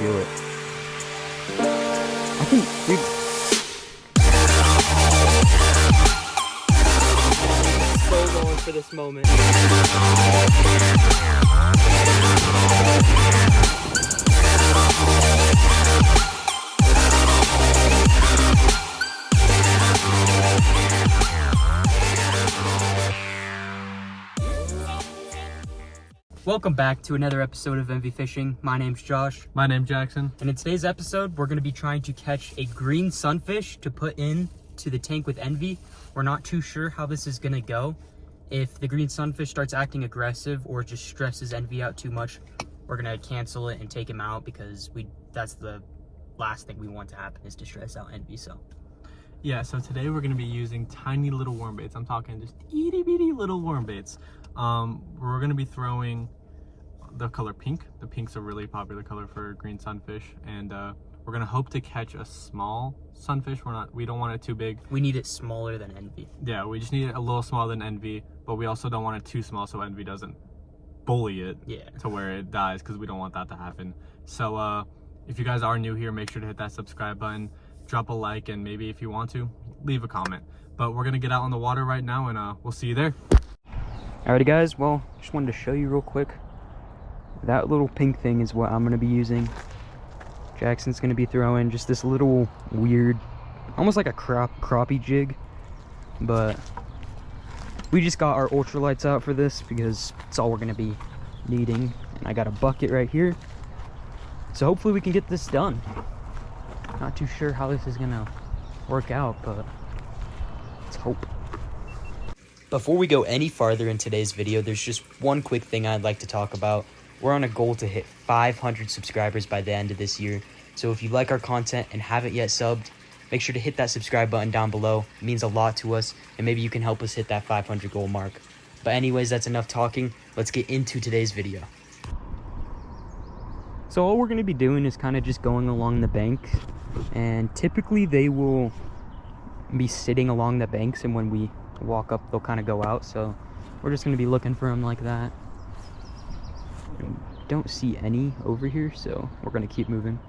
do it. I can, dude. So going for this moment. Welcome back to another episode of MV Fishing. My name's Josh. My name's Jackson. And in today's episode, we're going to be trying to catch a green sunfish to put into the tank with Envy. We're not too sure how this is going to go. If the green sunfish starts acting aggressive or just stresses Envy out too much, we're going to cancel it and take him out because that's the last thing we want to happen is to stress out Envy. So yeah, so today we're going to be using tiny little worm baits. I'm talking just itty bitty little worm baits. We're going to be throwing the color pink. The pink's a really popular color for green sunfish, and we're gonna hope to catch a small sunfish. We don't want it too big. We need it smaller than Envy. Yeah, we just need it a little smaller than Envy, but we also don't want it too small so Envy doesn't bully it to where it dies, because we don't want that to happen. So if you guys are new here, make sure to hit that subscribe button, drop a like, and maybe if you want to, leave a comment. But we're gonna get out on the water right now, and we'll see you there. Alrighty guys, well, just wanted to show you real quick. That little pink thing is what I'm going to be using. Jackson's going to be throwing just this little weird, almost like a crappie jig. But we just got our ultralights out for this because it's all we're going to be needing. And I got a bucket right here. So hopefully we can get this done. Not too sure how this is going to work out, but let's hope. Before we go any farther in today's video, there's just one quick thing I'd like to talk about. We're on a goal to hit 500 subscribers by the end of this year. So if you like our content and haven't yet subbed, make sure to hit that subscribe button down below. It means a lot to us, and maybe you can help us hit that 500 goal mark. But anyways, that's enough talking. Let's get into today's video. So all we're going to be doing is kind of just going along the bank. And typically they will be sitting along the banks, and when we walk up, they'll kind of go out. So we're just going to be looking for them like that. Don't see any over here, so we're gonna keep moving.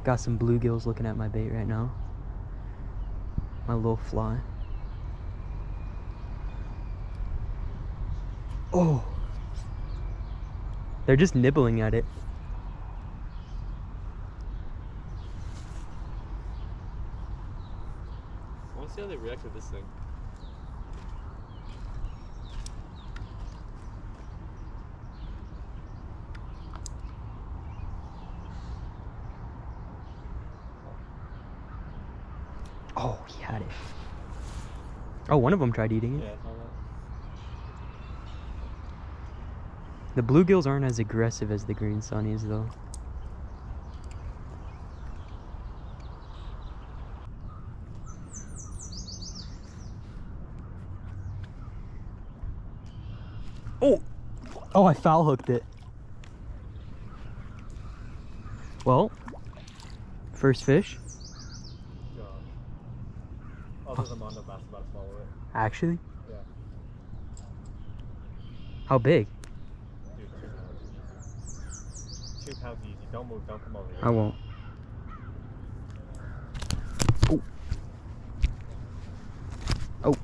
Got some bluegills looking at my bait right now. My little fly. Oh, they're just nibbling at it. I want to see how they react to this thing. Oh, he had it. Oh, one of them tried eating it. Yeah, I saw that. The bluegills aren't as aggressive as the green sunnies, though. Oh! Oh, I foul hooked it. Well, first fish. Other than Mondo Bass about to follow it. Actually? Yeah. How big? Dude, 2 pounds. 2 pounds easy. Don't move. Don't come over here. I won't. Oh. Oh.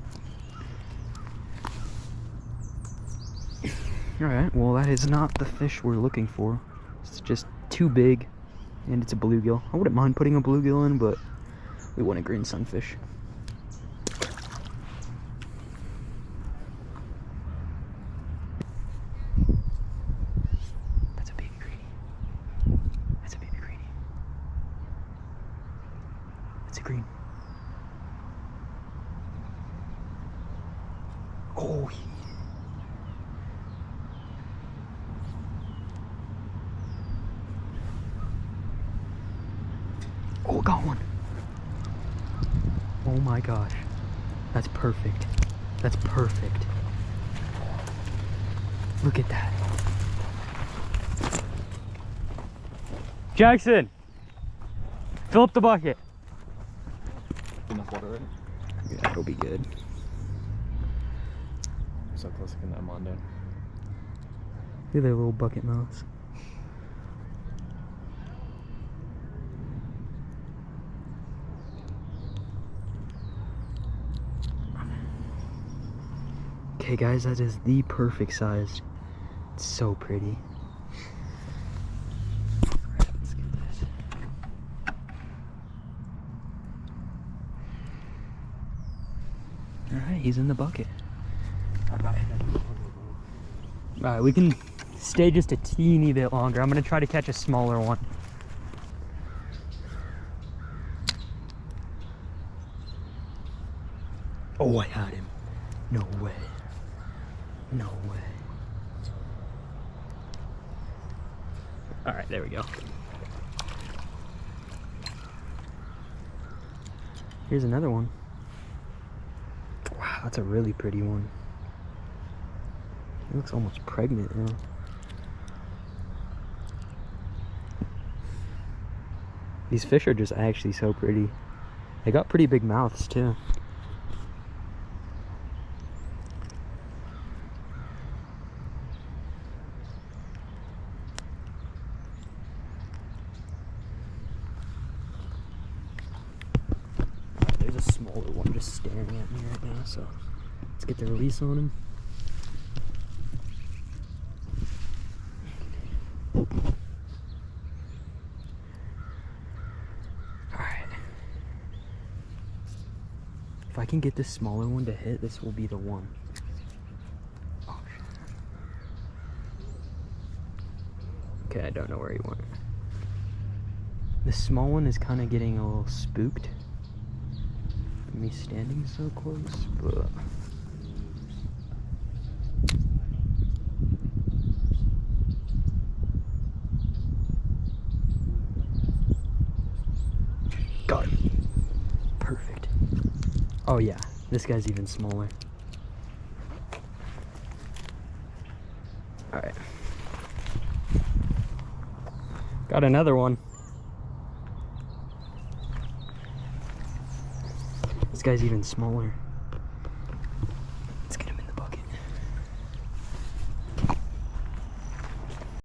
Alright, well that is not the fish we're looking for. It's just too big, and it's a bluegill. I wouldn't mind putting a bluegill in, but we want a green sunfish. Green. Oh, oh, got one. Oh my gosh, that's perfect. That's perfect. Look at that. Jackson, fill up the bucket. Enough water, right? Yeah, it'll be good. so close to getting that Mondo. Look at their little bucket mouths. Okay guys, that is the perfect size. It's so pretty. Alright, let's get this. Alright, he's in the bucket. Alright, we can stay just a teeny bit longer. I'm gonna try to catch a smaller one. Oh, I had him. No way. No way. Alright, there we go. Here's another one. Wow, that's a really pretty one. It looks almost pregnant now. These fish are just actually so pretty. They got pretty big mouths too. There's a smaller one just staring at me right now, so let's get the release on him. If I can get this smaller one to hit, this will be the one. Oh, shit. Okay, I don't know where he went. The small one is kind of getting a little spooked. Me standing so close, but... Got him. Perfect. Oh yeah, this guy's even smaller. Alright. Got another one. This guy's even smaller. Let's get him in the bucket.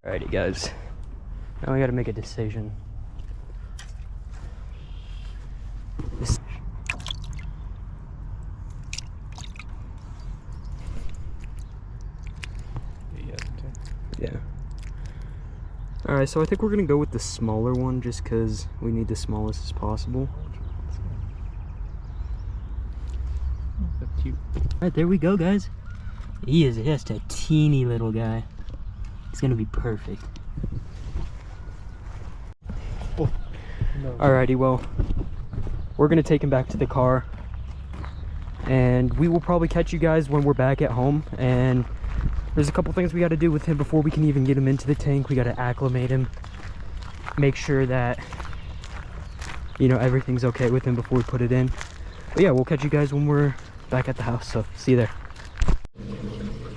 Alrighty guys. Now we gotta make a decision. This yeah. Alright, so I think we're gonna go with the smaller one just because we need the smallest as possible. Cute. Alright, there we go, guys. He is just a teeny little guy. It's gonna be perfect. Oh. No. Alrighty, well, we're gonna take him back to the car, and we will probably catch you guys when we're back at home. And there's a couple things we got to do with him before we can even get him into the tank. We got to acclimate him, make sure that, you know, everything's okay with him before we put it in. But yeah, we'll catch you guys when we're back at the house, so see you there.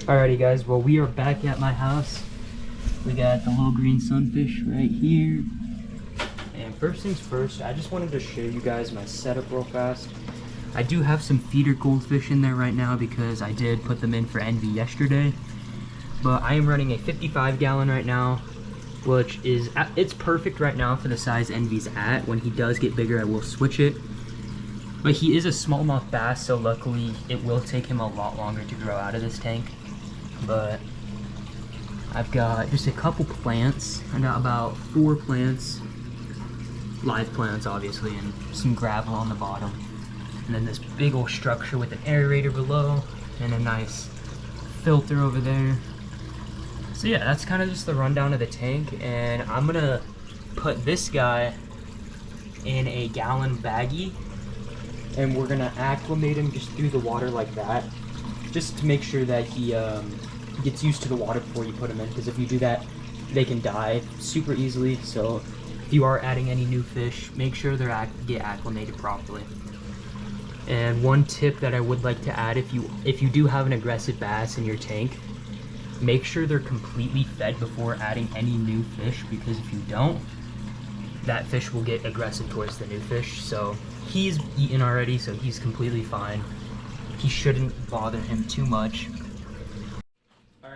Alrighty guys, well, we are back at my house. We got the little green sunfish right here. And first things first, I just wanted to show you guys my setup real fast. I do have some feeder goldfish in there right now because I did put them in for envy yesterday. But I am running a 55 gallon right now, which is, it's perfect right now for the size envy's at. When he does get bigger, I will switch it. But he is a smallmouth bass, so luckily it will take him a lot longer to grow out of this tank. But I've got just a couple plants. I got about 4 plants, live plants obviously, and some gravel on the bottom. And then this big old structure with an aerator below and a nice filter over there. So yeah, that's kind of just the rundown of the tank, and I'm gonna put this guy in a gallon baggie, and we're gonna acclimate him just through the water like that, just to make sure that he gets used to the water before you put him in, because if you do that, they can die super easily. So if you are adding any new fish, make sure they're get acclimated properly. And one tip that I would like to add, if you do have an aggressive bass in your tank, make sure they're completely fed before adding any new fish, because if you don't, that fish will get aggressive towards the new fish. So he's eaten already, so he's completely fine. He shouldn't bother him too much.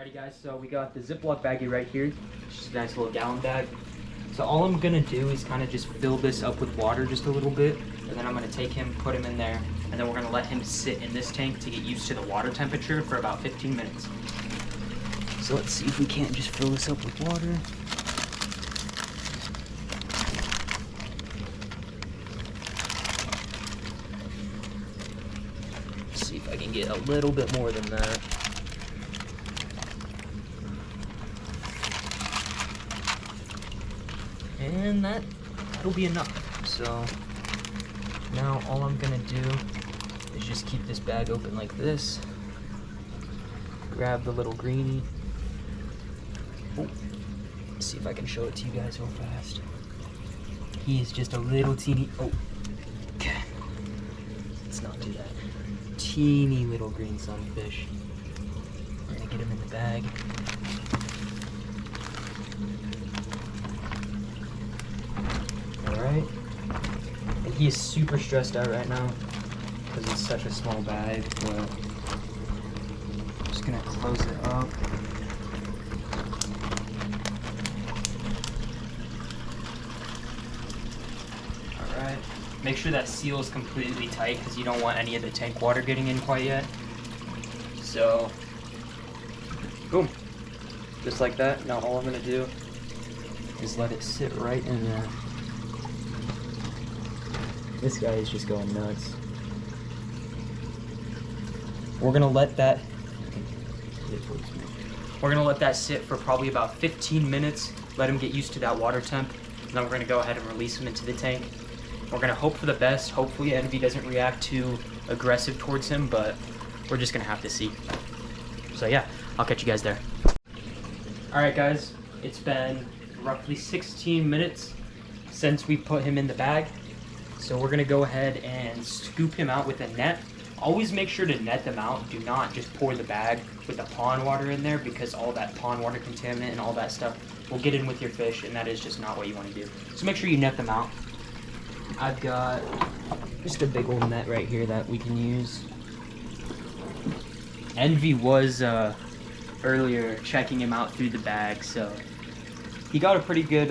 Alrighty guys, so we got the Ziploc baggie right here. It's just a nice little gallon bag. So all I'm gonna do is kind of just fill this up with water just a little bit, and then I'm gonna take him, put him in there, and then we're gonna let him sit in this tank to get used to the water temperature for about 15 minutes. So let's see if we can't just fill this up with water. Let's see if I can get a little bit more than that. And that'll be enough. So now all I'm gonna do is just keep this bag open like this. Grab the little greenie. Oh, let's see if I can show it to you guys real fast. He is just a little teeny, oh, okay. Let's not do that. Teeny little green sunfish. We're gonna get him in the bag. Alright, and he is super stressed out right now because it's such a small bag, but I'm just gonna close it up. Alright, make sure that seal is completely tight because you don't want any of the tank water getting in quite yet. So, boom, just like that. Now all I'm gonna do is let it sit right in there. This guy is just going nuts. We're gonna let that sit for probably about 15 minutes. Let him get used to that water temp. And then we're gonna go ahead and release him into the tank. We're gonna hope for the best. Hopefully Envy doesn't react too aggressive towards him, but we're just gonna have to see. So yeah, I'll catch you guys there. Alright guys, it's been roughly 16 minutes since we put him in the bag. So we're gonna go ahead and scoop him out with a net. Always make sure to net them out. Do not just pour the bag with the pond water in there because all that pond water contaminant and all that stuff will get in with your fish, and that is just not what you wanna do. So make sure you net them out. I've got just a big old net right here that we can use. Envy was earlier checking him out through the bag, so he got a pretty good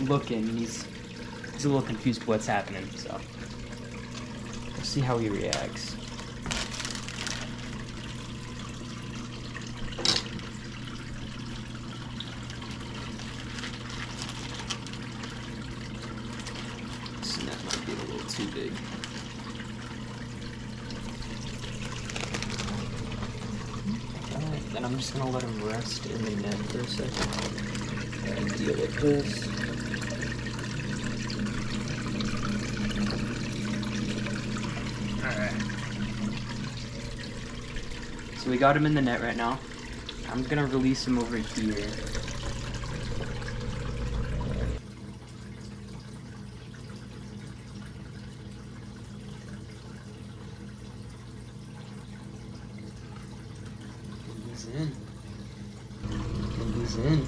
look in. He's a little confused with what's happening, so we'll see how he reacts. This net might be a little too big. Alright, then I'm just gonna let him rest in the net for a second and deal with this. So we got him in the net right now. I'm gonna release him over here. He's in. And he's in.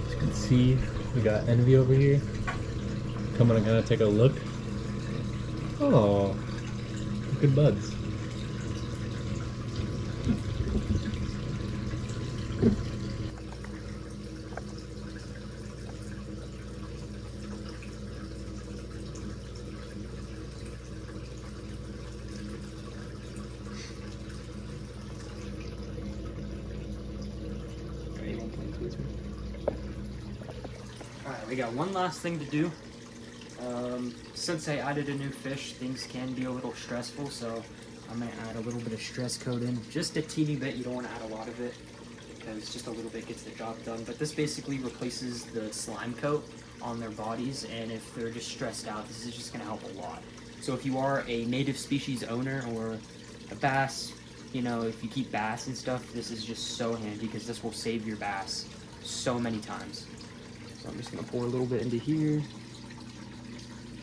As you can see, we got Envy over here. Coming and gonna take a look. Oh, good buds. Alright, we got one last thing to do. Since I added a new fish, things can be a little stressful, so I'm going to add a little bit of stress coat in. Just a teeny bit, you don't want to add a lot of it, because just a little bit gets the job done. But this basically replaces the slime coat on their bodies, and if they're just stressed out, this is just going to help a lot. So if you are a native species owner or a bass, you know, if you keep bass and stuff, this is just so handy because this will save your bass so many times. So I'm just going to pour a little bit into here.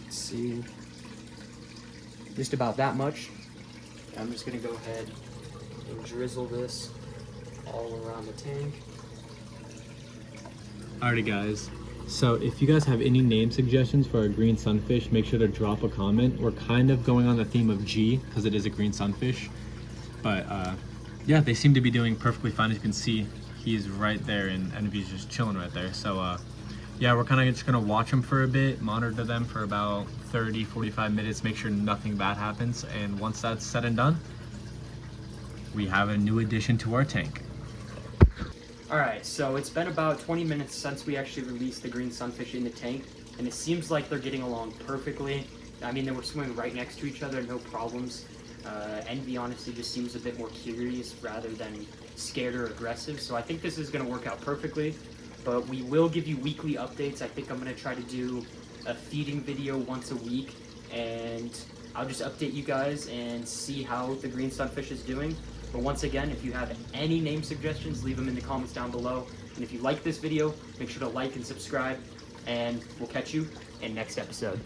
Let's see. Just about that much. I'm just going to go ahead and drizzle this all around the tank. Alrighty guys, So if you guys have any name suggestions for our green sunfish, make sure to drop a comment. We're kind of going on the theme of G because it is a green sunfish. But yeah, they seem to be doing perfectly fine. As you can see, he's right there and Envy's just chilling right there. So yeah, we're kind of just gonna watch them for a bit, monitor them for about 30-45 minutes, make sure nothing bad happens. And once that's said and done, we have a new addition to our tank. Alright, so it's been about 20 minutes since we actually released the green sunfish in the tank, and it seems like they're getting along perfectly. I mean, they were swimming right next to each other, no problems. Envy honestly just seems a bit more curious rather than scared or aggressive, so I think this is going to work out perfectly. But we will give you weekly updates. I think I'm going to try to do a feeding video once a week, and I'll just update you guys and see how the green sunfish is doing. But once again, if you have any name suggestions, leave them in the comments down below. And if you like this video, make sure to like and subscribe, and we'll catch you in next episode.